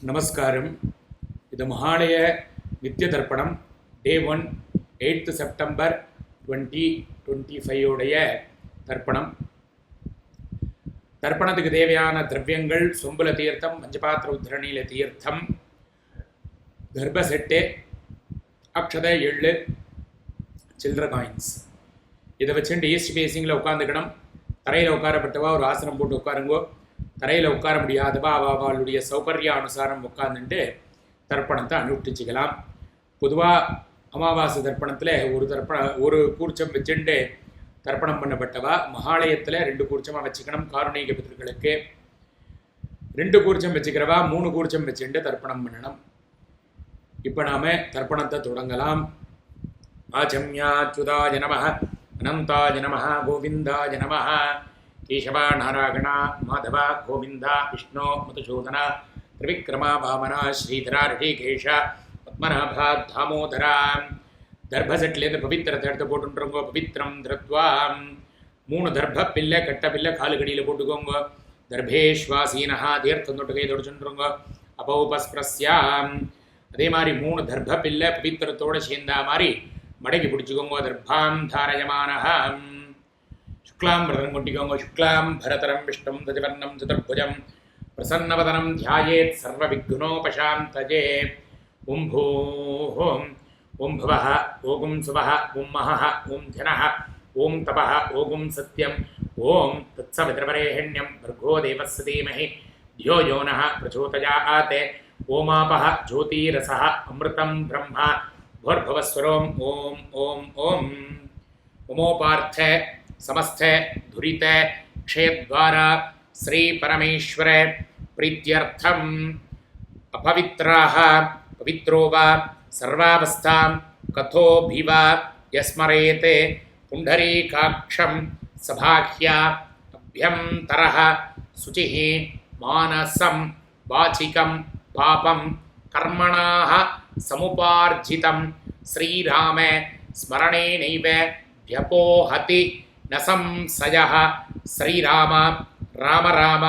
நமஸ்காரம். இது மகாலய நித்திய தர்ப்பணம் டே 1 8th செப்டம்பர் 2025 உடைய தர்ப்பணம். தர்ப்பணத்துக்கு தேவையான திரவியங்கள் சொம்புல தீர்த்தம், பஞ்சபாத்திர உத்தரணியில தீர்த்தம், கர்ப்ப செட்டு, அக்ஷதை, எள்ளு, சில்லற காயின்ஸ். இதை வச்சுட்டு ஈஸ்ட் ஃபேஸிங்கில் உட்காந்துக்கணும். தரையில் உட்காரப்பட்டவா ஒரு ஆசனம் போட்டு உட்காருங்கோ. தரையில் உட்கார முடியாதவா அவளுடைய சௌகரிய அனுசாரம் உட்கார்ந்துட்டு தர்ப்பணத்தை அனுஷ்டிச்சிக்கலாம். பொதுவாக அமாவாசை தர்ப்பணத்தில் ஒரு கூர்ச்சம் வச்சுட்டு தர்ப்பணம் பண்ணப்பட்டவா மகாலயத்தில் 2 கூர்ச்சமாக வச்சுக்கணும். காருணிக பிதர்களுக்கு 2 கூர்ச்சம் வச்சுக்கிறவா 3 கூர்ச்சம் வச்சுட்டு தர்ப்பணம் பண்ணணும். இப்போ நாம் தர்ப்பணத்தை தொடங்கலாம். ஆச்சம்யாச்சுதாய நமः, அனந்தாய நமः, கோவிந்தாய நமः. கேசவா, நாராயணா, மாதவா, கோவிந்தா, விஷ்ணு, மதுசூதனா, திரிவிக்ரமா, வாமனா, ஸ்ரீதரா, ரிஷிகேஷ, பத்மநாபா, தாமோதரா. தர்பசெட்லேருந்து பவித்திரத்தை எடுத்து போட்டுருங்கோ. பவித்திரம் திருத்வா 3 தர்ப பில்லை, கட்ட பில்லை காலுக்கடியில் போட்டுக்கோங்க. தர்பேஸ்வாசீனஹா தீர்த்தம் தொட்டு கை தொடிச்சுருங்கோ. அபௌபஸ்பிரஸ்யாம் அதே மாதிரி 3 தர்ப பில்லை பவித்திரத்தோடு சேர்ந்தா மாதிரி மடக்கி பிடிச்சிக்கோங்க. தர்பாம் தாரயமானஹம் शुक्लां भरतरं कोटिकोंगो. शुक्लां भरतरं विष्णुं दशवर्णं चतुर्भुजं प्रसन्नवदनं ध्यायेत् सर्वविघ्नोपशान्तये. ओं भूः ओं भुवः ओं सुवः ओं महः ओं जनः ओं तपः ओं सत्यं ओं तत्सवितुर्वरेण्यं भर्गो देवस्य धीमहि धियो यो नः प्रचोदयात्. ओमापः ज्योतिरसः अमृतं ब्रह्म भूर्भुवस्वरों ओं ओं ओं. उमोपार्थ समस्त धुरित क्षयद्वारा श्री परमेश्वर प्रीत्यर्थम अपवित्राः पवित्रो वा सर्वावस्थां कथो भिवा यस्मरेते पुंडरीकाक्षं सभाह्या अभ्यंतरः शुचिः मानसं वाचिकं पापं कर्मणाः समुपार्जितं श्रीराम स्मरणेनैव व्यपोहति न संशयः. श्रीराम राम राम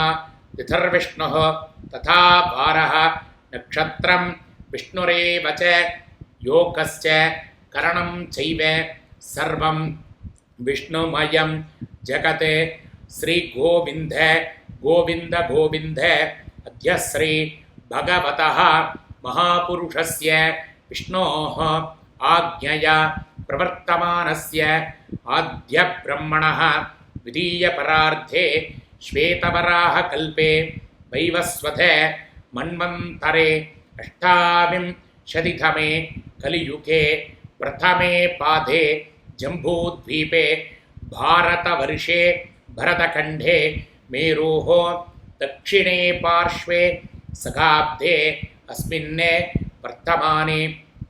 विधर्विष्णुः तथा वारः नक्षत्रं विष्णुरेव च योगश्च करणं चैव सर्वं विष्णुमयं जगत्. श्री गोविंद गोविंद गोविंद अद्य श्री भगवतः महापुरुषस्य विष्णोः आज्ञया प्रवर्तमानस्य आद्य ब्रह्मणः द्वितीय परार्धे श्वेतवराह कल्पे वैवस्वते मन्वन्तरे अष्टाविंशतितमे कलियुगे प्रथमे पादे जम्बूद्वीपे भारतवर्षे भरतखण्डे मेरोः दक्षिणे पार्श्वे सगाब्दे अस्मिन् वर्तमाने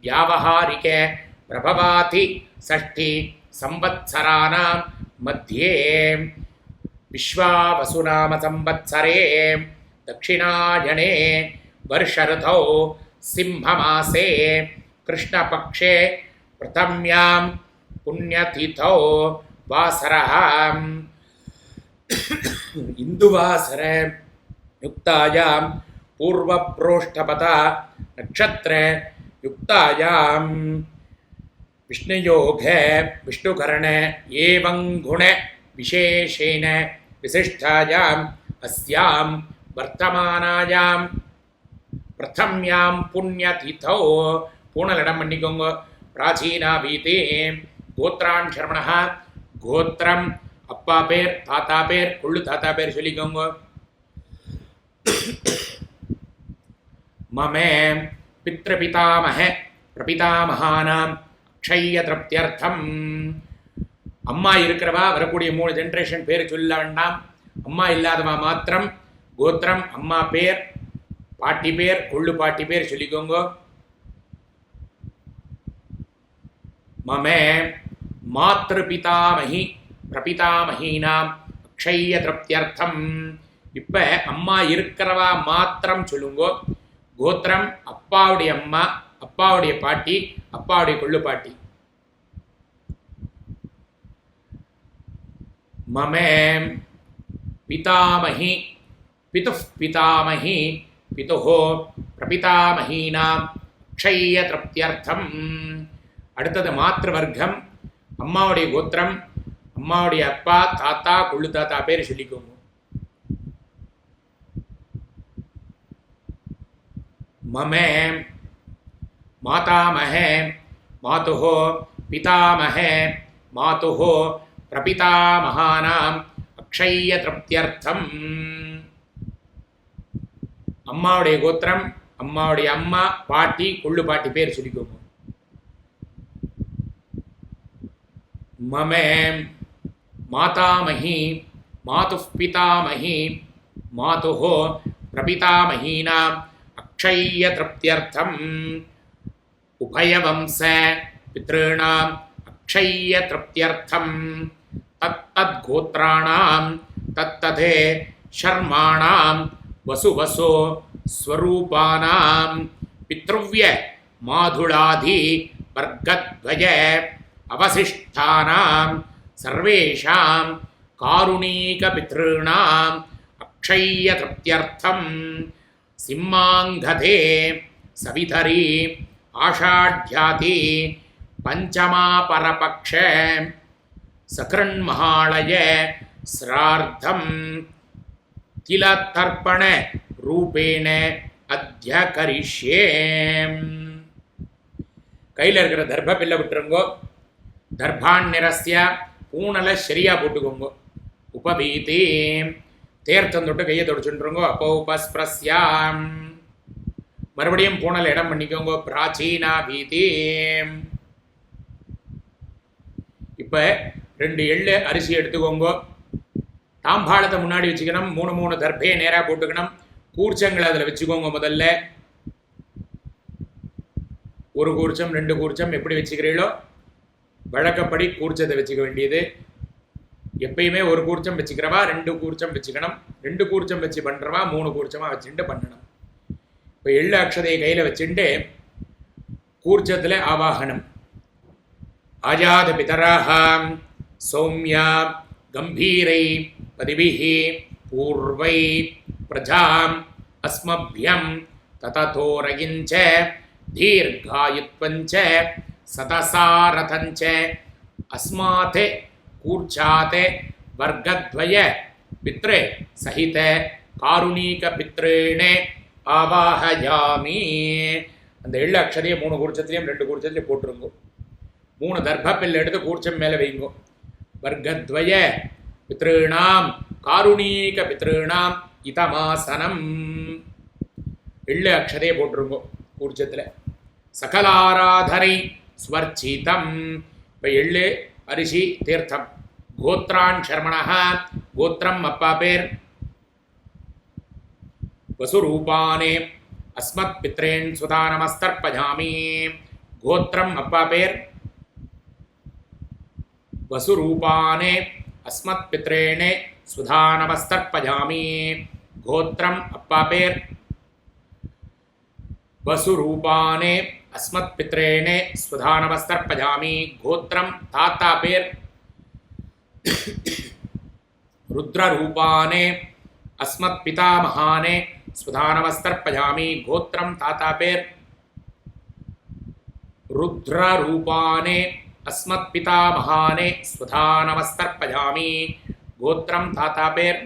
व्यावहारिके प्रभवाति षष्ठी संवत्सराणां मध्ये विश्वावसुनाम संवत्सरे दक्षिणायणे वर्षऋतौ सिंहमासे कृष्णपक्षे प्रथम्यां पुण्यतिथौ वासरः इंदुवासर युक्तायां पूर्वप्रोष्ठपथा नक्षत्र युक्तायां विष्णुयोग विष्णुकरण एवं गुण विशेषेण विशिष्टायाम् अस्यां वर्तमानायां प्रथम्यां पुण्यतिथौ पूर्णलडम मण्डिकोंग. प्राचीना भीति गोत्रान् शर्मणः गोत्रम अप्पा पेर ताता पेर कुल्लु ताता पेर சொல்லிக்கோங்க. मम पितृपितामह प्रपितामहानां क्षय तृप्त्यर्थम. अम्मा இருக்கிறவா வரக்கூடிய 3 ஜெனரேஷன் பேர் சொல்ல வேண்டாம். அம்மா இல்லாதவா மாத்திரம் கோத்திரம், அம்மா பேர், பாட்டி பேர், கொள்ளு பாட்டி பேர் சொல்லிக்கோங்க. मम मातृपितामही प्रपितामहीनां क्षय तृप्त्यर्थम. இப்போ அம்மா இருக்கிறவா மாத்திரம் சொல்லுங்கோ. கோத்திரம் அப்பாவுடைய அம்மா, அப்பாவுடைய பாட்டி, அப்பாவுடைய கொள்ளு பாட்டி. मम पितामही पितुः पितामही पितुः பிரபிதாமஹீனாம் அக்ஷய்ய திருப்தியர்த்தம். அடுத்தது மாத்திரு வர்க்கம், அம்மாவுடைய கோத்திரம், அம்மாவுடைய அப்பா, தாத்தா, கொள்ளு தாத்தா பேர் சொல்லிக்கோங்க. மமே மாதாமஹே மாதுஹோ பிதாமஹே மாதுஹோ பிரபிதாமஹானாம் அக்ஷய்ய திருப்தியர்த்தம். அம்மாவுடைய கோத்திரம், அம்மாவுடைய அம்மா, பாட்டி, கொள்ளு பாட்டி பேர் சொல்லிக்கோங்க. மமே மாதாமஹி மாதுஃ பிதாமஹி மாதுஹோ பிரபிதாமஹீனாம் அக்ஷய்ய திருப்தியர்த்தம். உபயவம்ச பித்ருணாம் அக்ஷய்ய திருப்தியர்த்தம். தத்தத் கோத்ராணாம் தத்ததே ஷர்மாணாம் வசுவசோ ஸ்வரூபானாம் பித்ருவ்ய மாதுளாதி வர்க்கத்வய அவசிஷ்டானாம் சர்வேஷாம் காருணீக பித்ருணாம் அக்ஷய்ய திருப்தியர்த்தம். சிம்மாங்கதே சவிதரி ஆஷாಢ்யாதி பஞ்சமா பரபக்ஷ சக்ரன்மஹாளய ஸ்ரார்த்தம் திலதர்ப்பண ரூபேண அத்ய கரிஷ்யே. கையில் இருக்கிற தர்ப பில்லை விட்டுருங்கோ. தர்பான் நிரஸ்ய பூனலை சரியா போட்டுக்கோங்க. உபபீதி தேர்த்தம் தொட்டு கையை தொடச்சுருங்கோ. அப்போ உபஸ்பிரஸ்யாம் மறுபடியும் பூனல் இடம் பண்ணிக்கோங்க. பிராச்சீனா பீதி. இப்போ 2 எள்ளு அரிசி எடுத்துக்கோங்க. தாம்பாளத்தை முன்னாடி வச்சுக்கணும். 3 தர்பையை நேராக போட்டுக்கணும். கூர்ச்சங்களை அதில் வச்சுக்கோங்க. முதல்ல 1 கூர்ச்சம் 2 கூர்ச்சம் எப்படி வச்சுக்கிறீங்களோ வழக்கப்படி கூர்ச்சத்தை வச்சுக்க வேண்டியது. எப்பயுமே 1 கூர்ச்சம் வச்சுக்கிறவா 2 கூர்ச்சம் வச்சுக்கணும். 2 கூர்ச்சம் வச்சு பண்ணுறவா 3 கூர்ச்சமாக வச்சுட்டு பண்ணணும். இப்போ எள்ளு அக்ஷதையை கையில் வச்சுட்டு கூர்ச்சத்தில் ஆவாகனம். ஆஜாத பிதராஹாம் சௌமியா கம்பீரை பதிபிஹி பூர்வை பிரஜாம் அஸ்மப்யம் தததோரகிஞ்ச தீர்காயுத்வஞ்ச சதசாரதஞ்ச அஸ்மாத் கூர்ச்சாத் வர்க்கத்வய பித்ரே சஹித காருணீக பித்ரேணே ஆவாஹயாமி. அந்த எள்ளு அக்ஷதையை 3 கூர்ச்சத்துலையும் 2 கூர்ச்சத்துலையும் போட்டுருங்க. 3 தர்பப்பில் எடுத்து கூர்ச்சம் மேலே வைங்க. வர்க்கத்வய பித்ருணாம் காருணீக பித்ருணாம் இதமாசனம். எள்ளு அக்ஷதையை போட்டுருங்க கூர்ச்சத்தில். சகலாராதனை ஸ்வர்ச்சிதம். இப்போ எள்ளு அரிசி தீர்த்தம். கோத்ரான் சர்மணா கோத்திரம் அப்பா பேர். வசுரூபானே அஸ்மத் பித்ரேன் சுதானமஸ்தர்ப்பஜாமி. கோத்திரம் அப்பா பேர். வசுரூபானே அஸ்மத் பித்ரேணே சுதானமஸ்தர்ப்பஜாமி. கோத்திரம் அப்பா பேர். வசுரூபானே அஸ்மத் பித்ரேணே சுதானமஸ்தர்ப்பஜாமி. கோத்திரம் தாத்தா பேர். ருத்ரரூபானே அஸ்மத் பிதாமஹானே சுதானமஸ்தர்ப்பஜாமி. கோத்திரம் தாத்தா பேர். ருத்ரரூபானே அஸ்மத் பிதாமஹானே சுதானமஸ்தர்ப்பஜாமி. கோத்திரம் தாத்தா பேர்.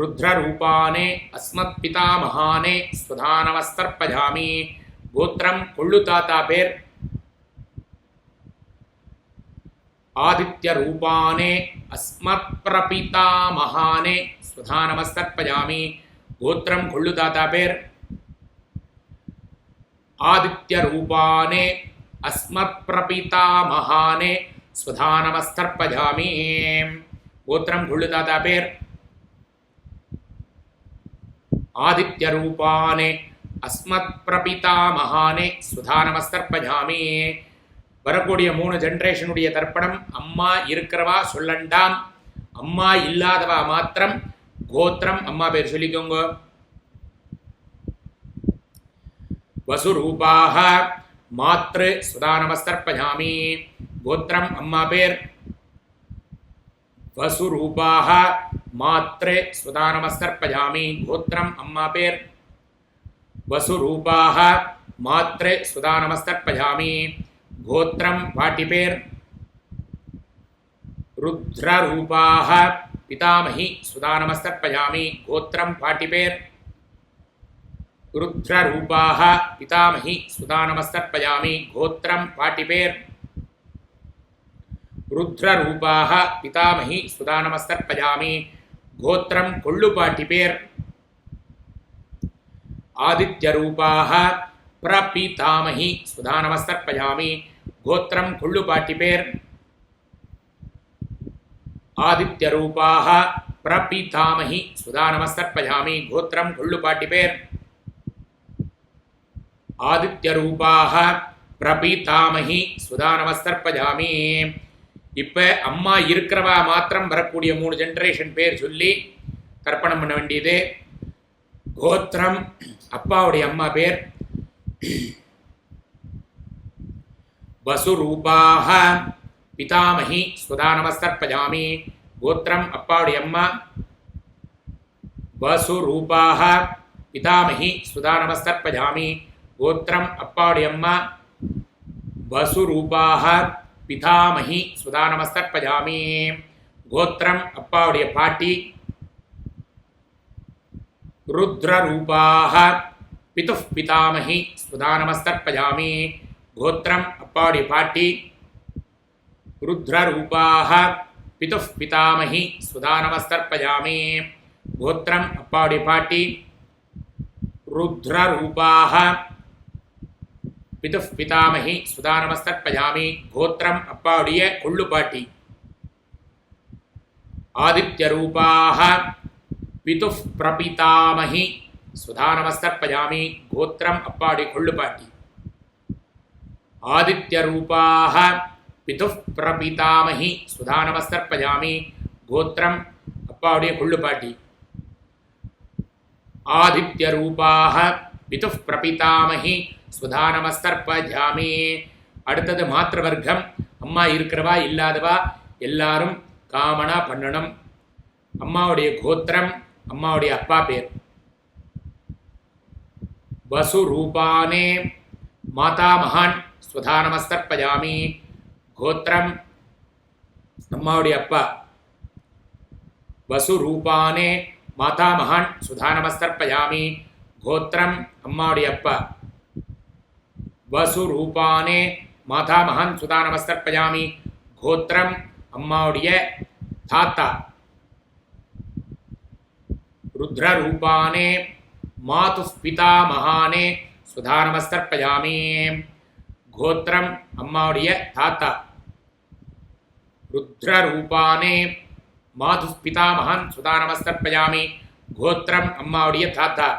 ருத்ரரூபானே அஸ்மத் பிதாமஹானே சுதானமஸ்தர்ப்பஜாமி. கோத்திரம் கொள்ளு தாத்தா பேர். ஆதித்யரூபானே அஸ்மத் பிரபிதாமஹானே சுதானமஸ்தர்ப்பஜாமி. கோத்திரம் கொள்ளு தாத்தா பேர். ஆதித்யரூபானே அஸ்மத் பிரபிதாமஹானே சுதானமஸ்தர்ப்பஜாமி. கோத்திரம் கொள்ளு தாத்தா பேர். ஆதித்யரூபானே அஸ்மத் பிரபிதாமஹானே சுதானமஸ்தர்ப்பஜாமி. வரக்கூடிய 3 ஜென்ரேஷனுடைய தர்ப்பணம். அம்மா இருக்கிறவா சொல்லண்டாம். அம்மா இல்லாதவா மாத்திரம் கோத்திரம் அம்மா பேர் சொல்லிக்கோங்க. வசுரூபாஹ மாத்ரு சுதானமஸ்தர்ப்பஜாமி. கோத்திரம் அம்மா பேர். வசுரூபாஹ मात्रे सुधा नमस्तर्पयामि गोत्रम अम्मा पेर वसुरूपाः मात्रे सुधा नमस्तर्पयामि गोत्रम पाटी पेर रुद्ररूपाः पितामही सुधा नमस्तर्पयामि गोत्रम पाटी पेर रुद्ररूपाः पितामही सुधा नमस्तर्पयामि गोत्रम पाटी पेर रुद्ररूपाः पितामही सुधा नमस्तर्पयामि गोत्रम कोल्लुपाटी पेर आदित्यरूपाः प्रपितामही सुधा नमस्तर्पयामि गोत्रम कोल्लुपाटी पेर आदित्यरूपाः प्रपितामही सुधा नमस्तर्पयामि गोत्रम कोल्लुपाटी पेर आदित्यरूपाः प्रपितामही सुधा नमस्तर्पयामि இப்ப அம்மா இருக்கிறவா மாத்திரம் வரக்கூடிய 3 ஜெனரேஷன் பேர் சொல்லி தர்ப்பணம் பண்ண வேண்டியது. கோத்திரம் அப்பாவுடைய அம்மா பேர் வசுரூபாः பிதாமஹி சுதா நமஸ்தர்ப்பயாமி கோத்திரம் அப்பாவுடைய அம்மா வசுரூபாः பிதாமஹி சுதா நமஸ்தர்ப்பயாமி கோத்திரம் அப்பாவுடைய அம்மா வசுரூபாः पितामही सुधा नमस्तर्पयामि गोत्रम अप्पावुடைய पाटी रुद्ररूपाः पितुः पितामही सुधा नमस्तर्पयामि गोत्रम अप्पावुடைய पाटी रुद्ररूपाः पितुः पितामही सुधा नमस्तर्पयामि गोत्रम अप्पावुடைய पाटी रुद्ररूपाः पितुः पितामही सुधा नमस्तर्पयामि गोत्रम अप्पावुடைய कोल्लुपाटी आदित्यरूपाः पितुः प्रपितामही सुधा नमस्तर्पयामि गोत्रम अप्पावुடைய कोल्लुपाटी आदित्यरूपाः पितुः प्रपितामही सुधा नमस्तर्पयामि गोत्रम अप्पावुடைய कोल्लुपाटी आदित्यरूपाः पितुः प्रपितामही சுதா நமஸ்தர்ப்பயாமி. அடுத்தது மாத்திர வர்க்கம். அம்மா இருக்கிறவா இல்லாதவா எல்லாரும் காமனா பண்ணணும். அம்மாவுடைய கோத்திரம் அம்மாவுடைய அப்பா பேர் வசுரூபானே மாதா மகான் சுதா நமஸ்தர்ப்பயாமி கோத்திரம் அம்மாவுடைய அப்பா வசுரூபானே மாதா மகான் சுதா நமஸ்தர்ப்பயாமி கோத்திரம் அம்மாவுடைய அப்பா वसुरूपाने माता महान सुधा नमस्तर्पयामि गोत्रम अम्मावुடைய தாத்தா रुद्ररूपाने मातुः पितामहाने सुधा नमस्तर्पयामि गोत्रम अम्मावुடைய தாத்தா रुद्ररूपाने मातुः पितामहान् सुधा नमस्तर्पयामि गोत्रम अम्मावुடைய தாத்தா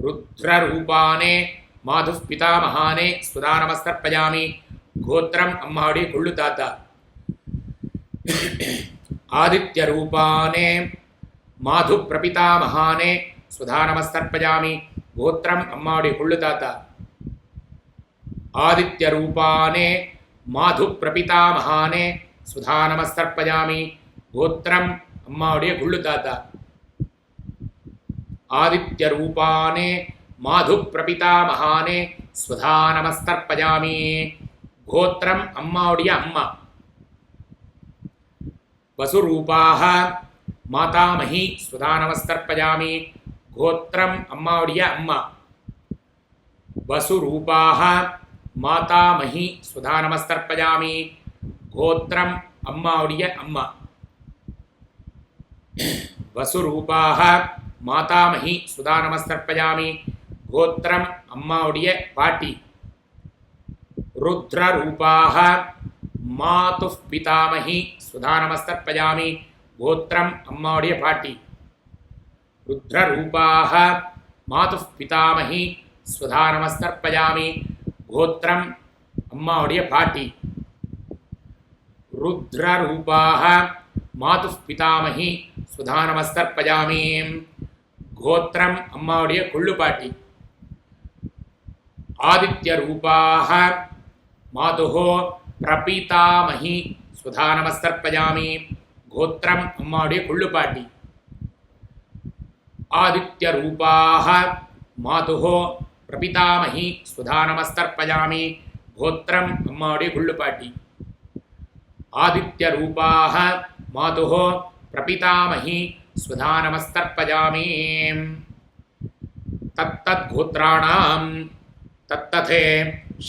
रुद्ररूपाने माधुः पितामहाने सुधा नमस्तर्पयामि गोत्रम अम्मावुடைய कोल्लु ताता आदित्यरूपाने माधु प्रपितामहाने सुधा नमस्तर्पयामि गोत्रम अम्मावुடைய कोल्लु ताता आदित्यरूपाने माधु प्रपितामहाने सुधा नमस्तर्पयामि गोत्रम अम्मावुடைய कोल्लु ताता आदित्यरूपाने माधु प्रपितामहाने सुधा नमस्तर्पयामि गोत्रम अम्मावुடைய अम्मा वसुरूपाः मातामही सुधा नमस्तर्पयामि गोत्रम अम्मावुடைய अम्मा वसुरूपाः मातामही सुधा नमस्तर्पयामि गोत्रम अम्मावुடைய अम्मा वसुरूपाः मातामही सुधा नमस्तर्पयामि गोत्रम अम्मावुடைய पाटी रुद्ररूपाः मातुः पितामही सुधा नमस्तर्पयामि गोत्रम अम्मावुடைய पाटी रुद्ररूपाः मातुः पितामही सुधा नमस्तर्पयामि गोत्रम अम्मावुடைய पाटी रुद्ररूपाः मातुः पितामही सुधा नमस्तर्पयामि गोत्रम अम्मावुடைய कोल्लुपाटी आदित्यरूपाः मातुः प्रपितामही सुधा नमस्तर्पयामि கோத்திரம் அம்மாவுடைய கொள்ளுப்பாட்டி. ஆதித்ய ரூபாக மாதுஹோ பிரபிதாமகி சுதா நமஸ்தர்ப்பயாமி. கோத்திரம் அம்மாவுடைய கொள்ளுப்பாட்டி. ஆதித்ய ரூபாக மாதுஹோ பிரபிதாமகி சுதா நமஸ்தர்ப்பயாமி. தத்தத் கோத்ராணாம் தத்ததே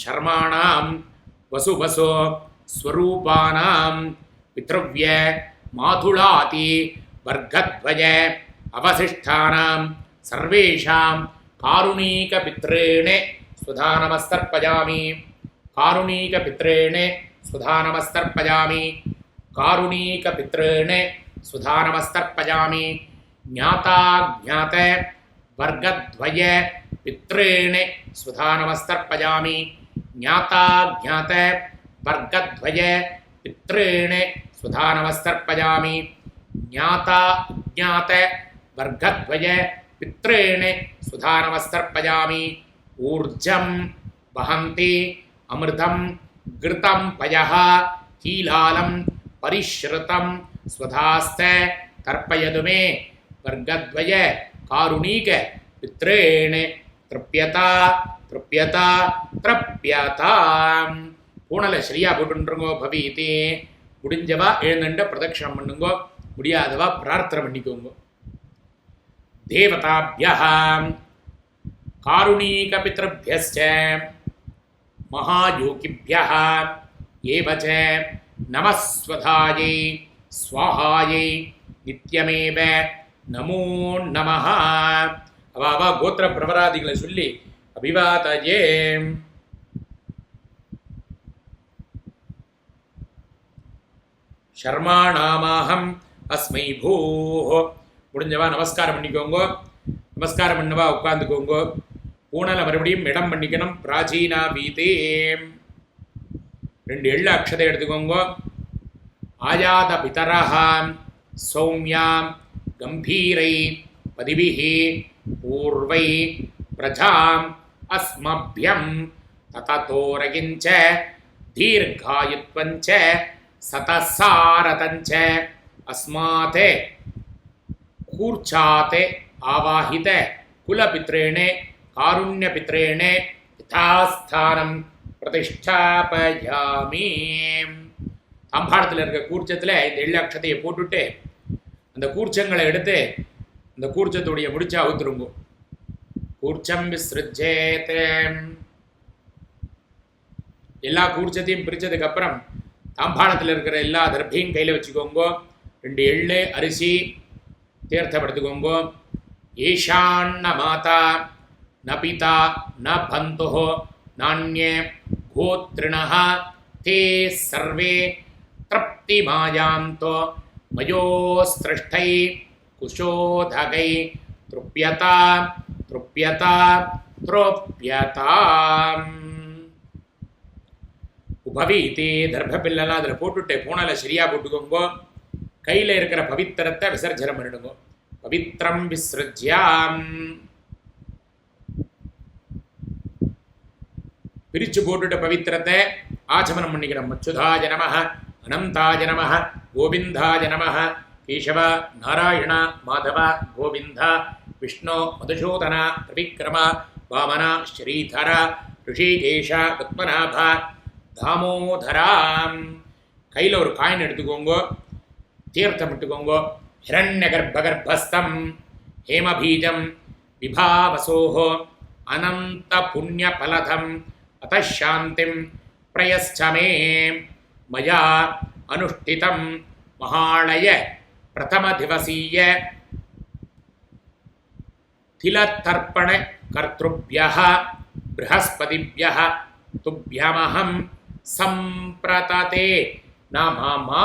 சர்மாணாம் வசுவசோ ஸ்வரூபானாம் பித்ருவ்ய மாதுளாதி வர்க்கத்வய அவசிஷ்டானாம் சர்வேஷாம் காருணீக பித்ரேணே சுதா நமஸ்தர்ப்பயாமி. காருணீக பித்ரேணே சுதா நமஸ்தர்ப்பயாமி. காருணீக பித்ரேணே சுதா நமஸ்தர்ப்பயாமி. ஞாதா ஞாத வர்க்கத்வய பித்ரேணே சுதா நமஸ்தர்ப்பயாமி. ஞாதா ஞாத வர்க்கத்வய பித்ரேணே சுதா நமஸ்தர்ப்பயாமி. ஞாதா ஞாத வர்க்கத்வய பித்ரேணே சுதா நமஸ்தர்ப்பயாமி. ஊர்ஜம் வஹந்தி அமிர்தம் கிருதம் பயஹ கீலாலம் பரிஷ்ருதம் ஸ்வதாஸ்த தர்ப்பயது மே வர்க்கத்வய காருணீக பித்ரேணே த்ருப்யதா த்ருப்யதா த்ரப்யதா. பூனலை சரியா போட்டுருங்கோ. பவீதி முடிஞ்சவா எழுந்துட்ட பிரதட்சணம் பண்ணுங்கோ, முடியாதவா பிரார்த்தனை பண்ணிக்கோங்க. தேவதாபியः காருணீக பித்ருभ्यश्च மகாயோகிभ्यः ஏவச்ச நமஸ்வதாயை ஸ்வாஹாயை நித்யமேவ நமோ நமः. அவா கோத்திர பிரபராதிகளை சொல்லி அபிவாதயே. ஷர்மாணாமாஹம் அஸ்மை பூஹோ. முடிஞ்சவா நமஸ்காரம் பண்ணிக்கோங்க. நமஸ்காரம் பண்ணவா உட்காந்துக்கோங்க. பூனலை மறுபடியும் இடம் பண்ணிக்கணும். பிராச்சீனா வீதே 2 எள்ளு அக்ஷதை எடுத்துக்கோங்க. ஆயாத பிதரஹாம் சௌமியாம் கம்பீரை பதிபிஹி பூர்வை பிரஜாம் அஸ்மப்யம் தததோரகிஞ்ச தீர்காயுத்வஞ்ச சதசாரதஞ்ச அஸ்மாதே கூர்ச்சாதே ஆவாஹித குலபித்ரேணே காருண்யபித்ரேணே யதாஸ்தானம் பிரதிஷ்டாபயாமி. தாம்பாளத்தில் இருக்க கூர்ச்சத்தில் இந்த எள்ளு அக்ஷதையை போட்டுட்டு அந்த கூர்ச்சங்களை எடுத்து அந்த கூர்ச்சத்துடைய முடிச்சா அவுத்துருங்கோ. கூர்ச்சம் விஸ்ருஜேத். எல்லா கூர்ச்சத்தையும் பிரித்ததுக்கு அப்புறம் தாம்பாளத்தில் இருக்கிற எல்லா தர்பையும் கையில் வச்சுக்கோங்கோ. 2 எள்ளு அரிசி தீர்த்தப்படுத்துக்கோங்கோ. ஈஷான்ன மாதா ந பிதா ந பந்துஹோ நான்யே கோத்ரிணஹ தே சர்வே த்ரப்தி மாயாந்தோ மயோஸ்திருஷ்டை குஷோதகை த்ருப்யதா த்ருப்யதா த்ரோப்யதா. உபவீதி தர்ப பில்லெல்லாம் அதில் போட்டுட்டு பூனலை சரியாக போட்டுக்கோங்கோ. கையில் இருக்கிற பவித்திரத்தை விசர்ஜனம் பண்ணிடுங்கோ. பவித்ரம் விஸ்ருஜ்யாம். பிரித்து போட்டுட்ட பவித்திரத்தை ஆச்சமனம் பண்ணிக்கணும். அச்சுதாய நமः அனந்தாய நமः கோவிந்தாய நமः கேசவ நாராயண மாதவ கோவிந்த விஷ்ணு மதுசூதன திரிவிக்ரம வாமன ஸ்ரீதர ரிஷிகேஷ பத்மநாப தாமோதராம். கையில் ஒரு காயின் எடுத்துக்கோங்கோ. தீர்த்தம் விட்டுக்கோங்கோ. ஹிரண்ய கர்ப்பகர்ப்பஸ்தம் ஹேமபீஜம் விபாவசோஹோ அனந்த புண்ணிய பலதம் அதாந்திம் பிரயஸ்சமே மயா அனுஷ்டிதம் மகாளய பிரதம திவசீய திலத்தர்ப்பண கர்த்ருப்யः ப்ரஹஸ்பதிப்யः துப்யமஹம் சம்பிரததே நமமா.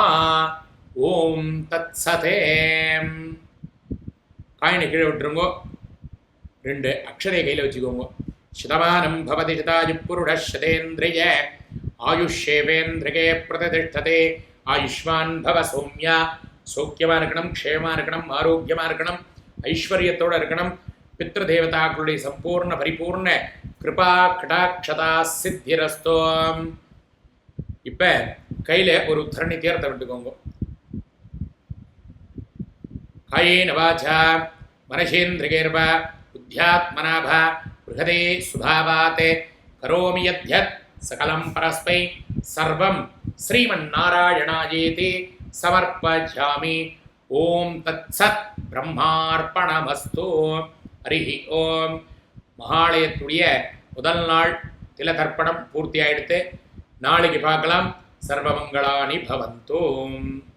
ஓம் தத்சதே. காயினை கீழே விட்டுருங்கோ. 2 அக்ஷரை கையில் வச்சுக்கோங்க. சதமானம் பவதி சதாயு புருட சதேந்திரிய ஆயுஷேவேந்திரகே பிரதிஷ்டதே. ஆயுஷ்மான் பவ சௌமியா. சௌக்கியமாக இருக்கணும், க்ஷேமாக இருக்கணும், ஆரோக்கியமாக இருக்கணும், ஐஸ்வர்யத்தோடு இருக்கணும். பித்ரு தேவதாக்களுடைய சம்பூர்ண பரிபூர்ண கிருபா கடாட்சதா சித்திரஸ்தோம். இப்போ கையில் ஒரு உத்தரணி தீர்த்தம் விட்டுக்கோங்க. कायेन वाचा मनसेन्द्रियैर्वा बुद्ध्यात्मना वा बृहदे स्वभावात् करोमि यद्यत् सकलं परस्मै सर्वं श्रीमन्नारायणायेति समर्पयामि। ओम तत्सत् ब्रह्मार्पणमस्तु। हरिः ओम. மகாலயத்துடைய முதல் நாள் திலதர்ப்பணம் பூர்த்தி ஆயிடுத்து. நாளைக்கு பார்க்கலாம். சர்வமங்களானி பவந்தோம்.